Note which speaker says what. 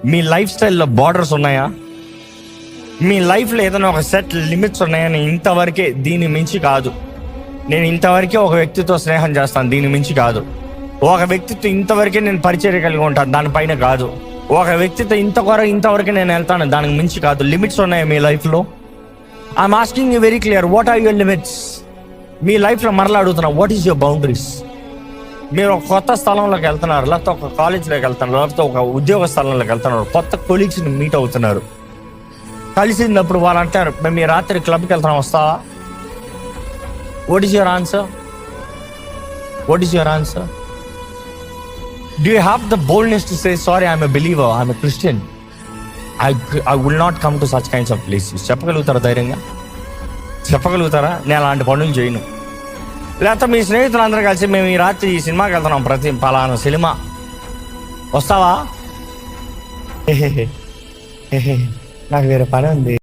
Speaker 1: మీ life స్టైల్లో borders ఉన్నాయా? మీ లైఫ్లో ఏదైనా ఒక సెట్ లిమిట్స్ ఉన్నాయా? నేను ఇంతవరకే, దీని మించి కాదు. నేను ఇంతవరకే ఒక వ్యక్తితో స్నేహం చేస్తాను, దీని మించి కాదు. ఒక వ్యక్తితో ఇంతవరకే నేను పరిచర్య కలిగి ఉంటాను, దానిపైన కాదు. ఒక వ్యక్తితో ఇంతవరకు నేను వెళ్తాను, దానికి మించి కాదు. లిమిట్స్ ఉన్నాయా మీ లైఫ్లో? I'm asking you very clear, what are your limits? మీ లైఫ్లో మరలా అడుగుతున్నా, వాట్ ఈస్ యువర్ బౌండరీస్? మీరు ఒక కొత్త స్థలంలోకి వెళ్తున్నారు, లేకపోతే ఒక కాలేజ్లోకి వెళ్తున్నారు, లేకపోతే ఒక ఉద్యోగ స్థలంలోకి వెళ్తున్నారు, కొత్త కొలీగ్స్ని మీట్ అవుతున్నారు. కలిసినప్పుడు వాళ్ళు అంటారు, మేము ఈ రాత్రి క్లబ్కి వెళ్తున్నాం, వస్తావా? What is your answer? What is your answer? Do you have the boldness to say sorry, I'm a believer, I'm a Christian, I will not come to such kinds of places? చెప్పగలుగుతారా? ధైర్యంగా చెప్పగలుగుతారా? నేను అలాంటి పనులు చేయను. లేకపోతే మీ స్నేహితులందరూ కలిసి మేము ఈ రాత్రి ఈ సినిమాకి వెళ్తున్నాం, ప్రతి పలానా సినిమా, వస్తావా? నాకు వేరే పని ఉంది.